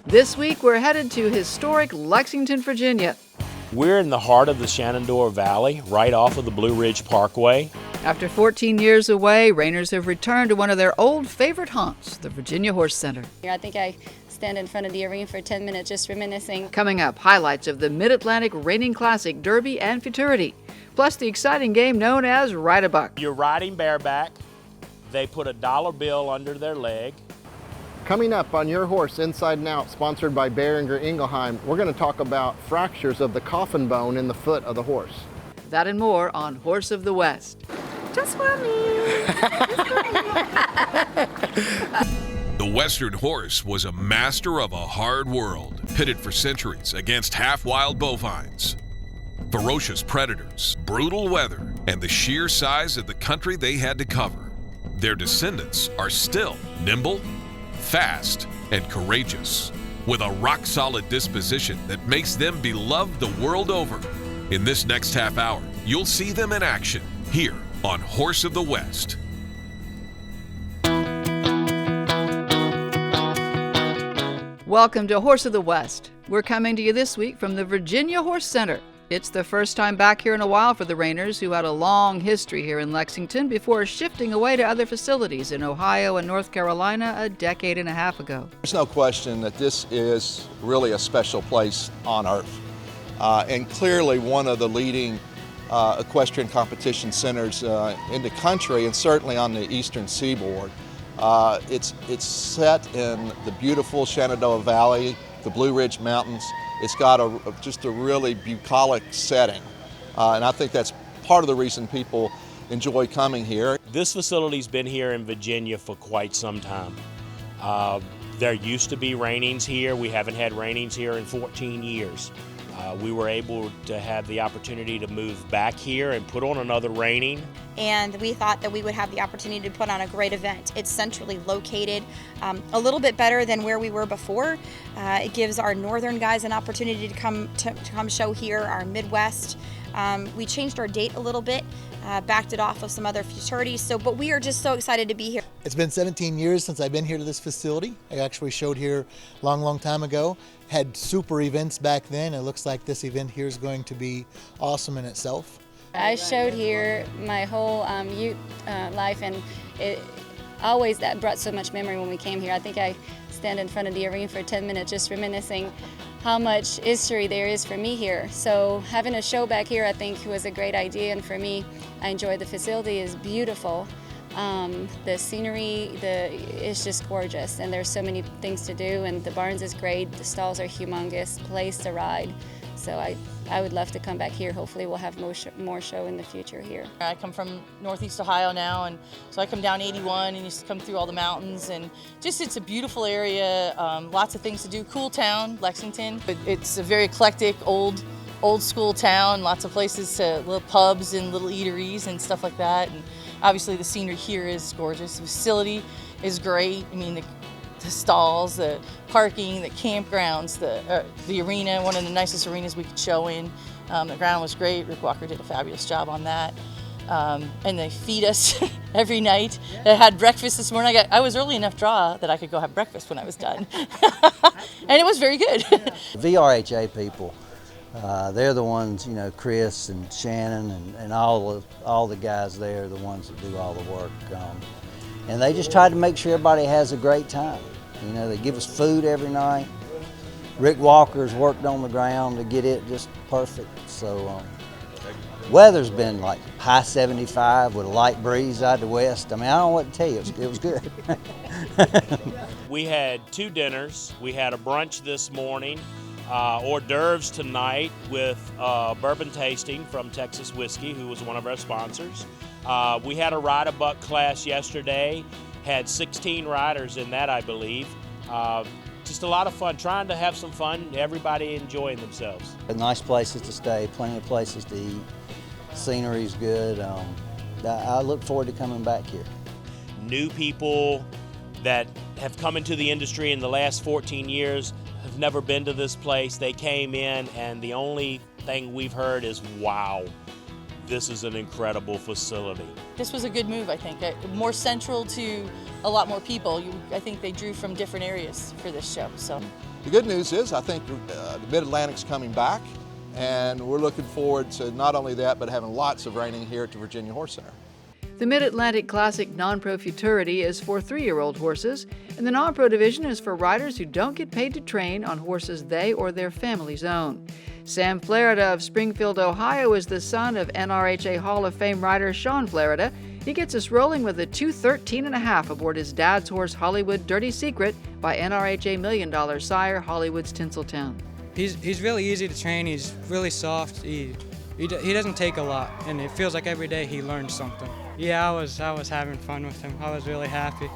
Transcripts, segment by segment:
This week, we're headed to historic Lexington, Virginia. We're in the heart of the Shenandoah Valley, right off of the Blue Ridge Parkway. After 14 years away, Rainers have returned to one of their old favorite haunts, the Virginia Horse Center. I think I stand in front of the arena for 10 minutes just reminiscing. Coming up, highlights of the Mid-Atlantic Reining Classic Derby and Futurity, plus the exciting game known as Ride-a-Buck. You're riding bareback. They put a dollar bill under their leg. Coming up on Your Horse Inside and Out, sponsored by Boehringer Ingelheim, we're going to talk about fractures of the coffin bone in the foot of the horse. That and more on Horse of the West. Just for me. The Western horse was a master of a hard world, pitted for centuries against half-wild bovines. Ferocious predators, brutal weather, and the sheer size of the country they had to cover. Their descendants are still nimble, fast, and courageous, with a rock-solid disposition that makes them beloved the world over. In this next half hour, you'll see them in action here on Horse of the West. Welcome to Horse of the West. We're coming to you this week from the Virginia Horse Center. It's the first time back here in a while for the Rainers, who had a long history here in Lexington before shifting away to other facilities in Ohio and North Carolina a decade and a half ago. There's no question that this is really a special place on earth, and clearly one of the leading equestrian competition centers in the country, and certainly on the eastern seaboard. It's set in the beautiful Shenandoah Valley, the Blue Ridge Mountains. It's got just a really bucolic setting, and I think that's part of the reason people enjoy coming here. This facility's been here in Virginia for quite some time. There used to be reinings here. We haven't had reinings here in 14 years. We were able to have the opportunity to move back here and put on another reining. And we thought that we would have the opportunity to put on a great event. It's centrally located, a little bit better than where we were before. It gives our northern guys an opportunity to come show here, our Midwest. We changed our date a little bit, backed it off of some other futurities, but we are just so excited to be here. It's been 17 years since I've been here to this facility. I actually showed here a long time ago. Had super events back then. It looks like this event here is going to be awesome in itself. I showed here my whole youth life, and it always that brought so much memory when we came here. I think I stand in front of the arena for 10 minutes just reminiscing how much history there is for me here. So having a show back here I think was a great idea, and for me, I enjoy the facility. Is beautiful. The scenery, it's just gorgeous, and there's so many things to do, and the barns is great, the stalls are humongous, place to ride. So I would love to come back here. Hopefully we'll have more show in the future here. I come from Northeast Ohio now, and so I come down 81 and used to come through all the mountains, and just it's a beautiful area, lots of things to do, cool town, Lexington. It's a very eclectic, old school town, lots of places to, little pubs and little eateries and stuff like that. And obviously the scenery here is gorgeous. The facility is great. I mean, the stalls, the parking, the campgrounds, the arena, one of the nicest arenas we could show in. The ground was great. Rick Walker did a fabulous job on that. And they feed us every night. I had breakfast this morning. I was early enough draw that I could go have breakfast when I was done. And it was very good. VRHA people, they're the ones, Chris and Shannon and all the guys there are the ones that do all the work. And they just try to make sure everybody has a great time. They give us food every night. Rick Walker's worked on the ground to get it just perfect. So weather's been like high 75 with a light breeze out the west. I don't know what to tell you, it was good. We had 2 dinners. We had a brunch this morning, hors d'oeuvres tonight with bourbon tasting from Texas Whiskey, who was one of our sponsors. We had a ride-a-buck class yesterday, had 16 riders in that, I believe. Just a lot of fun, trying to have some fun, everybody enjoying themselves. Nice places to stay, plenty of places to eat. Scenery's good. I look forward to coming back here. New people that have come into the industry in the last 14 years have never been to this place. They came in and the only thing we've heard is, wow, this is an incredible facility. This was a good move, I think. More central to a lot more people. I think they drew from different areas for this show. So The good news is I think the Mid-Atlantic's coming back, and we're looking forward to not only that, but having lots of reining here at the Virginia Horse Center. The Mid-Atlantic Classic Non-Pro Futurity is for 3-year-old horses, and the non-pro division is for riders who don't get paid to train on horses they or their families own. Sam Flarida of Springfield, Ohio is the son of NRHA Hall of Fame rider Sean Flarida. He gets us rolling with a 2:13.5 aboard his dad's horse Hollywood Dirty Secret by NRHA $1 Million sire Hollywood's Tinseltown. He's really easy to train. He's really soft. He doesn't take a lot, and it feels like every day he learns something. Yeah, I was having fun with him. I was really happy.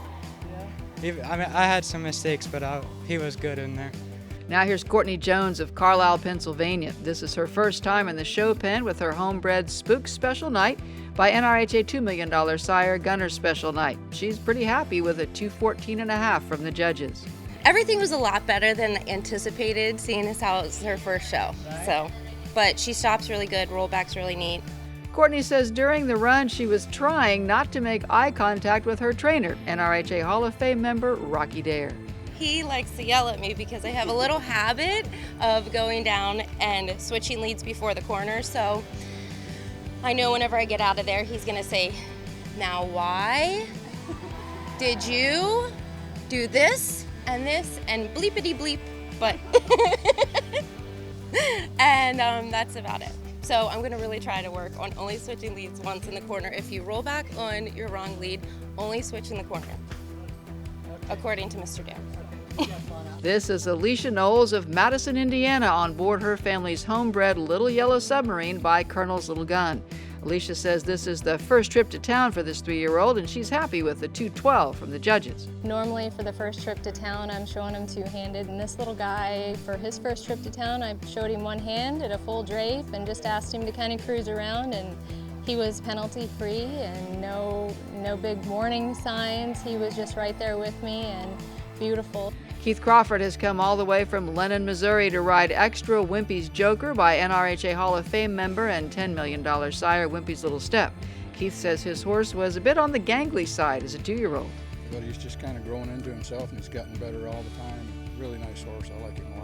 I had some mistakes, but he was good in there. Now here's Courtney Jones of Carlisle, Pennsylvania. This is her first time in the show pen with her homebred Spook Special Night by NRHA $2 Million sire Gunner Special Night. She's pretty happy with a 2:14.5 from the judges. Everything was a lot better than anticipated, seeing as how it was her first show. But she stops really good, rollback's really neat. Courtney says during the run she was trying not to make eye contact with her trainer, NRHA Hall of Fame member Rocky Dare. He likes to yell at me because I have a little habit of going down and switching leads before the corner, so I know whenever I get out of there he's gonna say, "Now why did you do this and bleepity bleep," but and that's about it. So I'm gonna really try to work on only switching leads once in the corner. If you roll back on your wrong lead, only switch in the corner, according to Mr. Dare. This is Alicia Knowles of Madison, Indiana, on board her family's homebred Little Yellow Submarine by Colonel's Little Gun. Alicia says this is the first trip to town for this 3-year-old, and she's happy with the 2:12 from the judges. Normally for the first trip to town, I'm showing him two-handed, and this little guy, for his first trip to town, I showed him one hand at a full drape and just asked him to kind of cruise around, and he was penalty-free and no big warning signs. He was just right there with me and beautiful. Keith Crawford has come all the way from Lennon, Missouri to ride Extra Wimpy's Joker by NRHA Hall of Fame member and $10 Million sire Wimpy's Little Step. Keith says his horse was a bit on the gangly side as a 2-year-old. But he's just kind of growing into himself and he's gotten better all the time. Really nice horse. I like him a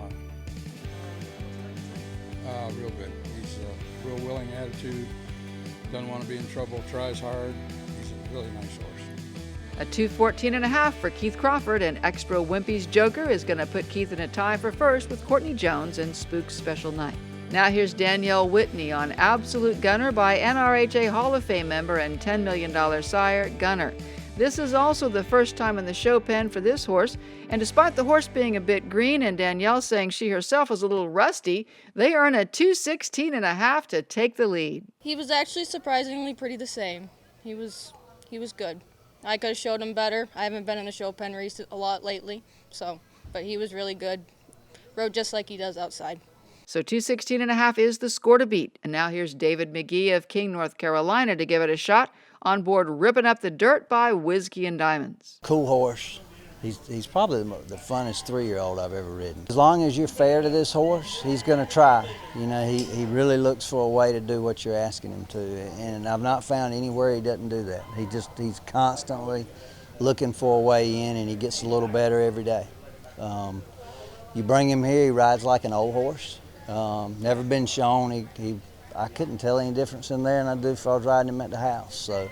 lot. Real good. He's a real willing attitude. Doesn't want to be in trouble. Tries hard. He's a really nice horse. A 2:14.5 for Keith Crawford, and Extra Wimpy's Joker is going to put Keith in a tie for first with Courtney Jones and Spook Special Night. Now here's Danielle Whitney on Absolute Gunner by NRHA Hall of Fame member and $10 Million sire Gunner. This is also the first time in the show pen for this horse, and despite the horse being a bit green and Danielle saying she herself was a little rusty, they earn a 2:16.5 to take the lead. He was actually surprisingly pretty the same. He was good. I could have showed him better. I haven't been in a show pen race a lot lately, but he was really good. Rode just like he does outside. So 2:16.5 is the score to beat. And now here's David McGee of King, North Carolina to give it a shot on board Ripping Up the Dirt by Whiskey and Diamonds. Cool horse. He's probably the funnest 3-year-old I've ever ridden. As long as you're fair to this horse, he's going to try. You know, he really looks for a way to do what you're asking him to, and I've not found anywhere he doesn't do that. He's constantly looking for a way in, and he gets a little better every day. You bring him here, he rides like an old horse. Never been shown. I couldn't tell any difference in there than I do if I was riding him at the house. So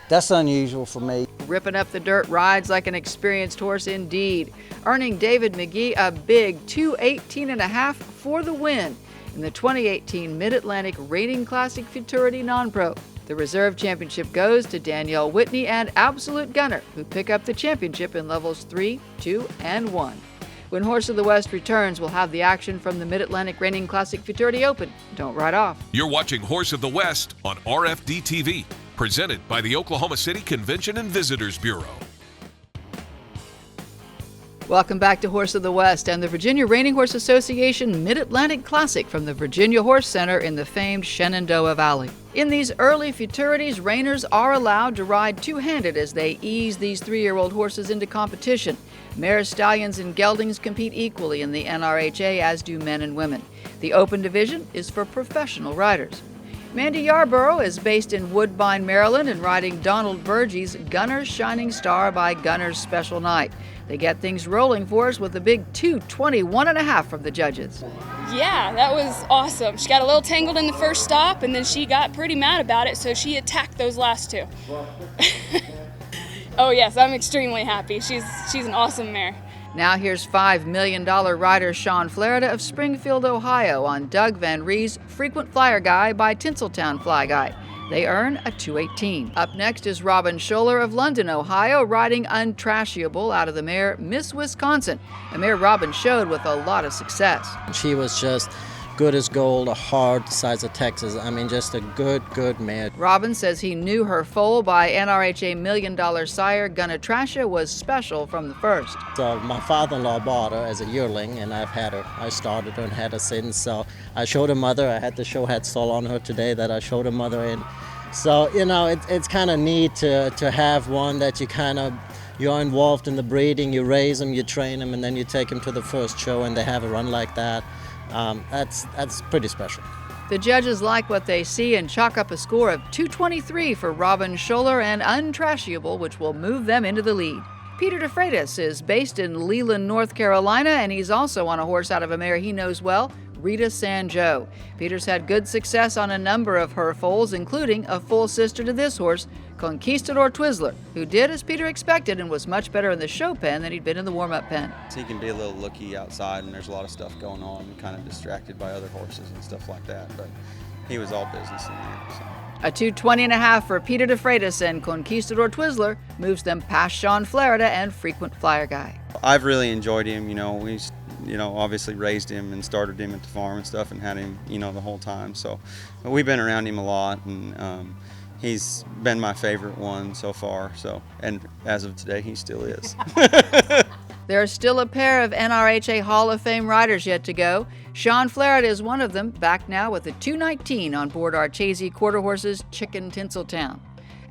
that's unusual for me. Ripping Up the Dirt rides like an experienced horse indeed, earning David McGee a big 2:18.5 for the win in the 2018 Mid-Atlantic Reining Classic Futurity Non-Pro. The reserve championship goes to Danielle Whitney and Absolute Gunner, who pick up the championship in levels 3, 2, and 1. When Horse of the West returns, we'll have the action from the Mid-Atlantic Reining Classic Futurity Open. Don't ride off. You're watching Horse of the West on RFD TV, presented by the Oklahoma City Convention and Visitors Bureau. Welcome back to Horse of the West and the Virginia Reining Horse Association Mid-Atlantic Classic from the Virginia Horse Center in the famed Shenandoah Valley. In these early futurities, reiners are allowed to ride two-handed as they ease these 3-year-old horses into competition. Mares, stallions, and geldings compete equally in the NRHA, as do men and women. The open division is for professional riders. Mandy Yarborough is based in Woodbine, Maryland, and riding Donald Burgie's Gunner's Shining Star by Gunner's Special Night. They get things rolling for us with a big 2:21.5 from the judges. Yeah, that was awesome. She got a little tangled in the first stop, and then she got pretty mad about it, so she attacked those last two. Oh yes, I'm extremely happy. She's an awesome mare. Now here's $5 million rider Sean Flarida of Springfield, Ohio on Doug Van Rie's Frequent Flyer Guy by Tinseltown Fly Guy. They earn a 218. Up next is Robin Scholler of London, Ohio, riding Untrashable out of the mare Miss Wisconsin, a mare Robin showed with a lot of success. She was just good as gold, a hard size of Texas. I mean, just a good mare. Robin says he knew her foal by NRHA $1 million sire Gunatrasha was special from the first. So my father-in-law bought her as a yearling, and I've had her. I started her and had her since. So I showed her mother. I had the show hat still on her today that I showed her mother in. So, you know, it's kind of neat to have one that you're involved in the breeding, you raise them, you train them, and then you take them to the first show and they have a run like that. That's pretty special. The judges like what they see and chalk up a score of 223 for Robin Scholler and Untrashable, which will move them into the lead. Peter DeFreitas is based in Leland, North Carolina, and he's also on a horse out of a mare he knows well, Rita Sanjo. Peter's had good success on a number of her foals, including a full sister to this horse, Conquistador Twizzler, who did as Peter expected and was much better in the show pen than he'd been in the warm-up pen. He can be a little looky outside, and there's a lot of stuff going on, and kind of distracted by other horses and stuff like that, but he was all business in there. So. A 220.5 for Peter DeFreitas and Conquistador Twizzler moves them past Sean Flarida and Frequent Flyer Guy. I've really enjoyed him. We obviously raised him and started him at the farm and stuff and had him, the whole time. So we've been around him a lot, and he's been my favorite one so far. So, and as of today, he still is. There are still a pair of NRHA Hall of Fame riders yet to go. Sean Flarida is one of them, back now with a 219 on board Archese Quarter Horse's Chicken Tinseltown.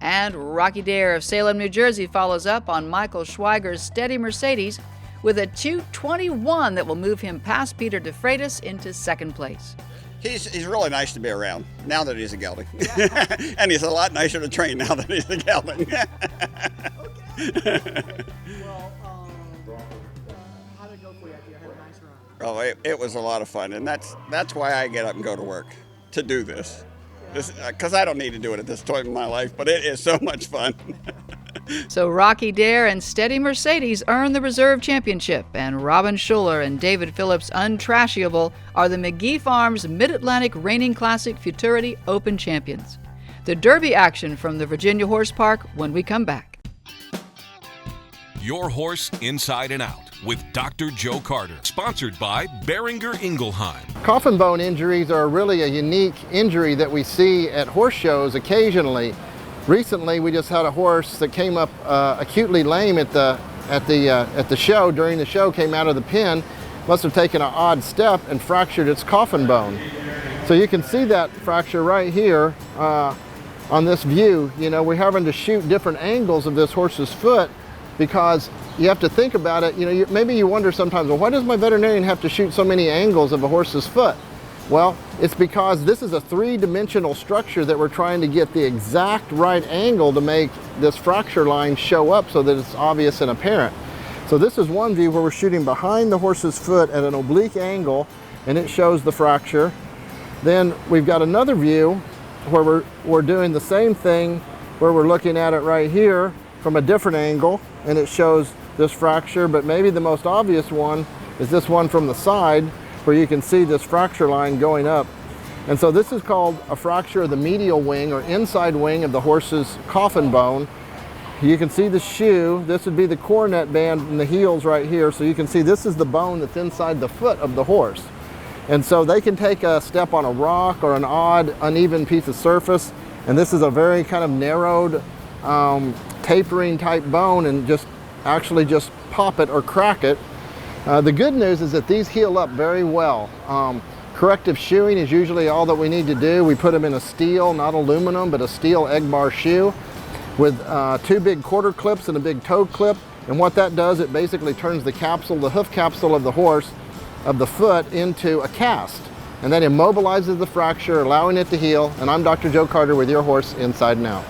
And Rocky Dare of Salem, New Jersey follows up on Michael Schweiger's Steady Mercedes with a 221 that will move him past Peter DeFreitas into second place. He's really nice to be around now that he's a gelding. And he's a lot nicer to train now that he's a gelding. How did it go for you after you had a nice run? Oh, it was a lot of fun, and that's why I get up and go to work, to do this. Because I don't need to do it at this time in my life, but it is so much fun. So Rocky Dare and Steady Mercedes earn the reserve championship, and Robin Scholler and David Phillips' Untrashable are the McGee Farms Mid-Atlantic Reining Classic Futurity Open champions. The Derby action from the Virginia Horse Park when we come back. Your Horse Inside and Out with Dr. Joe Carter, sponsored by Beringer Ingelheim. Coffin bone injuries are really a unique injury that we see at horse shows occasionally. Recently, we just had a horse that came up acutely lame at the show. During the show, came out of the pen, must have taken an odd step and fractured its coffin bone. So you can see that fracture right here on this view. We're having to shoot different angles of this horse's foot because you have to think about it. Maybe you wonder sometimes, well, why does my veterinarian have to shoot so many angles of a horse's foot? Well, it's because this is a three-dimensional structure that we're trying to get the exact right angle to make this fracture line show up so that it's obvious and apparent. So this is one view where we're shooting behind the horse's foot at an oblique angle, and it shows the fracture. Then we've got another view where we're doing the same thing, where we're looking at it right here from a different angle, and it shows this fracture, but maybe the most obvious one is this one from the side, where you can see this fracture line going up. And so this is called a fracture of the medial wing or inside wing of the horse's coffin bone. You can see the shoe. This would be the coronet band in the heels right here. So you can see this is the bone that's inside the foot of the horse. And so they can take a step on a rock or an odd, uneven piece of surface. And this is a very kind of narrowed, tapering type bone, and just pop it or crack it. The good news is that these heal up very well. Corrective shoeing is usually all that we need to do. We put them in a steel, not aluminum, but a steel egg bar shoe with two big quarter clips and a big toe clip. And what that does, it basically turns the capsule, the hoof capsule of the horse, of the foot, into a cast. and that immobilizes the fracture, allowing it to heal. And I'm Dr. Joe Carter with Your Horse Inside and Out.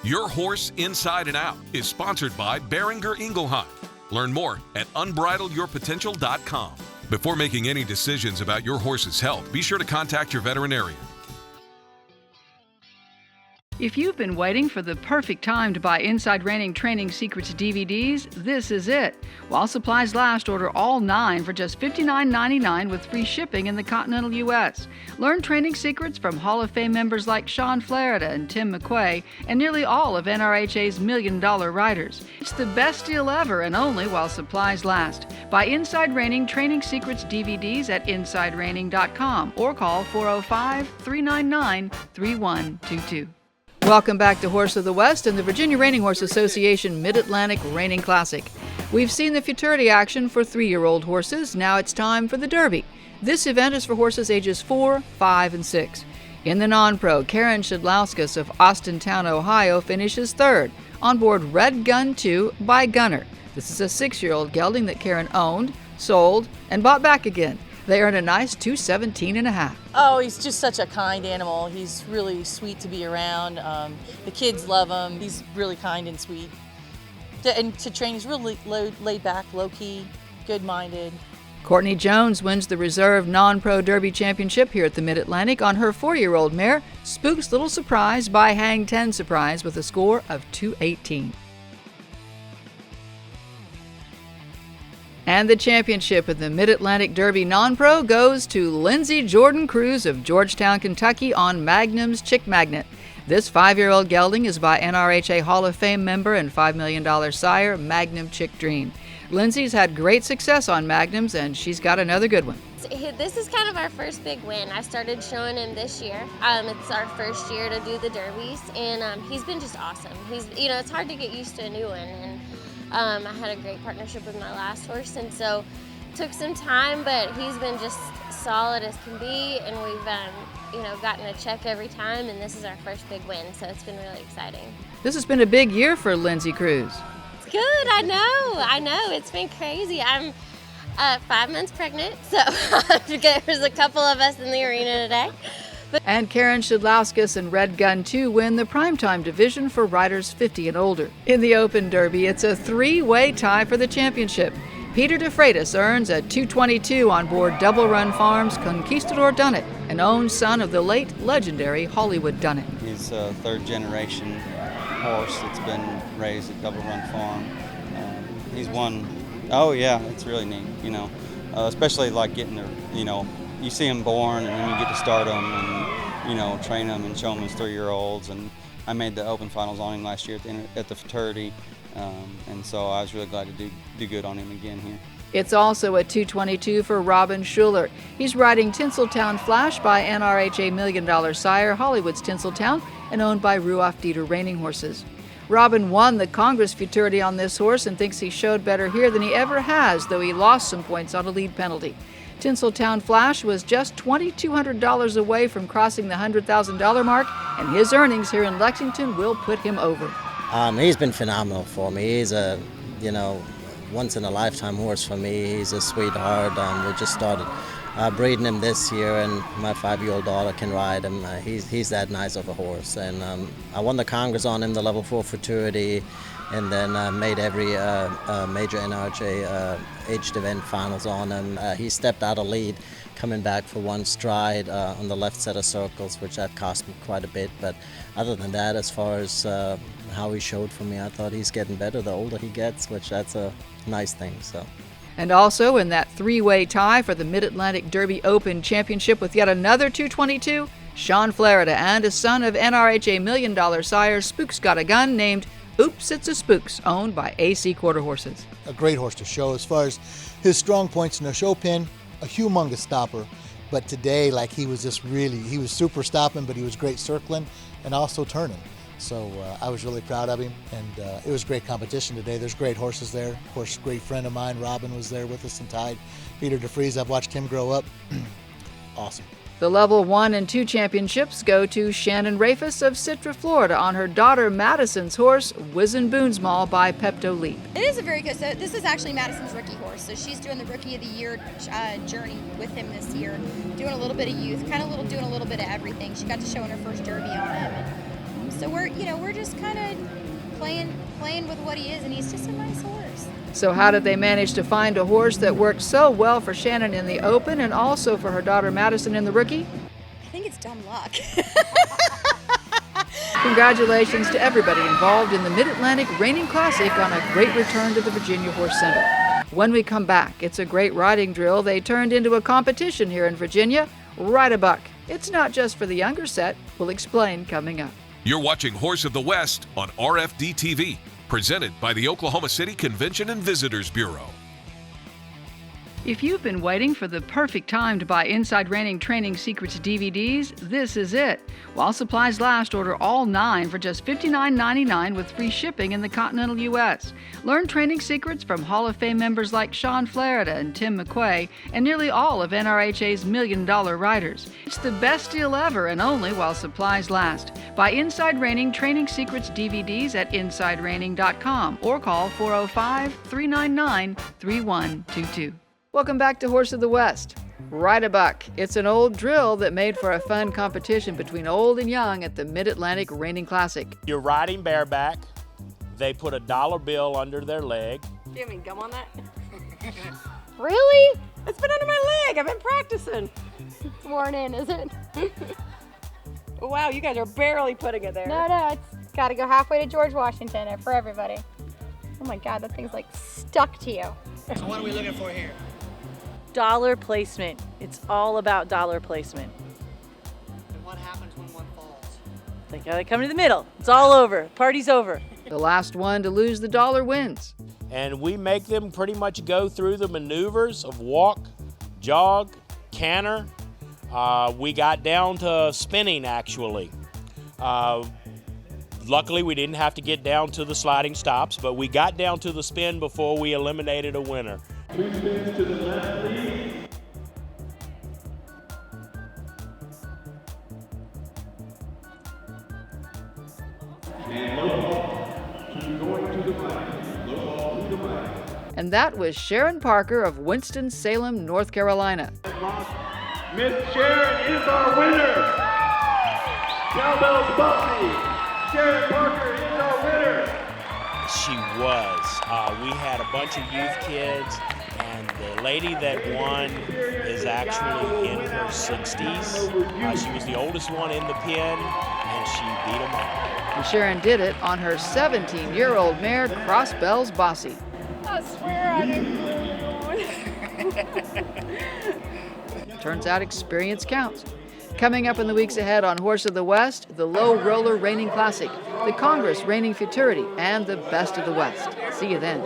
Your Horse Inside and Out is sponsored by Behringer Ingelheim. Learn more at unbridleyourpotential.com. Before making any decisions about your horse's health, be sure to contact your veterinarian. If you've been waiting for the perfect time to buy Inside Reining Training Secrets DVDs, this is it. While supplies last, order all 9 for just $59.99 with free shipping in the continental U.S. Learn training secrets from Hall of Fame members like Sean Flaherty and Tim McQuay and nearly all of NRHA's $1 million riders. It's the best deal ever and only while supplies last. Buy Inside Reining Training Secrets DVDs at InsideReining.com or call 405-399-3122. Welcome back to Horse of the West and the Virginia Reining Horse Association Mid-Atlantic Reining Classic. We've seen the futurity action for 3-year-old horses. Now it's time for the Derby. This event is for horses ages 4, 5, and 6. In the non-pro, Karen Shedlauskas of Austintown, Ohio, finishes 3rd on board Red Gun 2 by Gunner. This is a 6-year-old gelding that Karen owned, sold, and bought back again. They earn a nice $217.5. Oh, he's just such a kind animal. He's really sweet to be around. The kids love him. He's really kind and sweet. And to train, he's really laid back, low-key, good-minded. Courtney Jones wins the Reserve Non-Pro Derby Championship here at the Mid-Atlantic on her 4-year-old mare, Spook's Little Surprise by Hang 10 Surprise with a score of 218. And the championship of the Mid-Atlantic Derby Non-Pro goes to Lindsay Jordan Cruz of Georgetown, Kentucky on Magnum's Chick Magnet. This 5-year-old gelding is by NRHA Hall of Fame member and $5 million sire, Magnum Chick Dream. Lindsay's had great success on Magnums, and she's got another good one. This is kind of our first big win. I started showing him this year. It's our first year to do the derbies, and he's been just awesome. It's hard to get used to a new one, and I had a great partnership with my last horse, and so it took some time, but he's been just solid as can be, and we've gotten a check every time, and this is our first big win, so it's been really exciting. This has been a big year for Lindsay Cruz. It's good, I know, it's been crazy. I'm 5 months pregnant, so there's a couple of us in the arena today. And Karen Shedlauskas and Red Gun 2 win the primetime division for riders 50 and older. In the Open Derby, it's a 3-way tie for the championship. Peter DeFreitas earns a 222 on board Double Run Farms' Conquistador Dunnett, an own son of the late legendary Hollywood Dunnett. He's a 3rd generation horse that's been raised at Double Run Farm. He's won, oh yeah, it's really neat, especially like getting there, you see them born and then you get to start them and, train them and show them as 3-year-olds. And I made the open finals on him last year at the futurity. And so I was really glad to do good on him again here. It's also a 222 for Robin Schuler. He's riding Tinseltown Flash by NRHA $1 million sire, Hollywood's Tinseltown, and owned by Ruoff Dieter Reining Horses. Robin won the Congress Futurity on this horse and thinks he showed better here than he ever has, though he lost some points on a lead penalty. Tinseltown Flash was just $2,200 away from crossing the $100,000 mark, and his earnings here in Lexington will put him over. He's been phenomenal for me. He's a, once-in-a-lifetime horse for me. He's a sweetheart. We just started breeding him this year, and my 5-year-old daughter can ride him. He's that nice of a horse. And I won the Congress on him, the Level 4 Futurity, and then made every major NRHA aged event finals on him. He stepped out of lead, coming back for one stride on the left set of circles, which that cost me quite a bit. But other than that, as far as how he showed for me, I thought he's getting better the older he gets, which that's a nice thing. So. And also in that 3-way tie for the Mid-Atlantic Derby Open Championship with yet another 222, Sean Flaherty and his son of NRHA $1 million sire, Spook's Got a Gun, named Oops, It's a Spooks, owned by AC Quarter Horses. A great horse to show as far as his strong points. No show pin, a humongous stopper. But today, he was super stopping, but he was great circling and also turning. So I was really proud of him, and it was great competition today. There's great horses there. Of course, a great friend of mine, Robin, was there with us and tied. Peter DeFreitas, I've watched him grow up. Awesome. The Level 1 and 2 championships go to Shannon Rafus of Citra, Florida, on her daughter Madison's horse, Wizen Boonsmall by Pepto Leap. It is a very good, so this is actually Madison's rookie horse. So she's doing the Rookie of the Year journey with him this year, doing a little bit of youth, doing a little bit of everything. She got to show in her first Derby on him. And so we're just kind of playing with what he is, and he's just a nice horse. So how did they manage to find a horse that worked so well for Shannon in the Open and also for her daughter Madison in the Rookie? I think it's dumb luck. Congratulations to everybody involved in the Mid-Atlantic Reining Classic on a great return to the Virginia Horse Center. When we come back, it's a great riding drill they turned into a competition here in Virginia. Ride a Buck. It's not just for the younger set. We'll explain coming up. You're watching Horse of the West on RFD TV, presented by the Oklahoma City Convention and Visitors Bureau. If you've been waiting for the perfect time to buy Inside Reining Training Secrets DVDs, this is it. While supplies last, order all 9 for just $59.99 with free shipping in the continental U.S. Learn training secrets from Hall of Fame members like Sean Flaherty and Tim McQuay and nearly all of NRHA's $1 Million riders. It's the best deal ever and only while supplies last. Buy Inside Reining Training Secrets DVDs at InsideReining.com or call 405-399-3122. Welcome back to Horse of the West. Ride a Buck. It's an old drill that made for a fun competition between old and young at the Mid-Atlantic Reining Classic. You're riding bareback. They put a dollar bill under their leg. Do you have any gum on that? Really? It's been under my leg. I've been practicing. It's worn in, is it? Wow, you guys are barely putting it there. No, it's got to go halfway to George Washington for everybody. Oh my God, that thing's like stuck to you. So what are we looking for here? Dollar placement. It's all about dollar placement. And what happens when one falls? They gotta come to the middle. It's all over. Party's over. The last one to lose the dollar wins. And we make them pretty much go through the maneuvers of walk, jog, canter. We got down to spinning, actually. Luckily, we didn't have to get down to the sliding stops, but we got down to the spin before we eliminated a winner. 2 spins to the left, please. And low ball. Keep going to the right. Low ball to the right. And that was Sharon Parker of Winston-Salem, North Carolina. Miss Sharon is our winner. Cowbells Buffy. Sharon Parker is our winner. She was. We had a bunch of youth kids, and the lady that won is actually in her 60s. She was the oldest one in the pen, and she beat them all. And Sharon did it on her 17-year-old mare, Crossbells Bossy. I swear I didn't. Turns out experience counts. Coming up in the weeks ahead on Horse of the West, the Low Roller Reining Classic, the Congress Reining Futurity, and the Best of the West. See you then.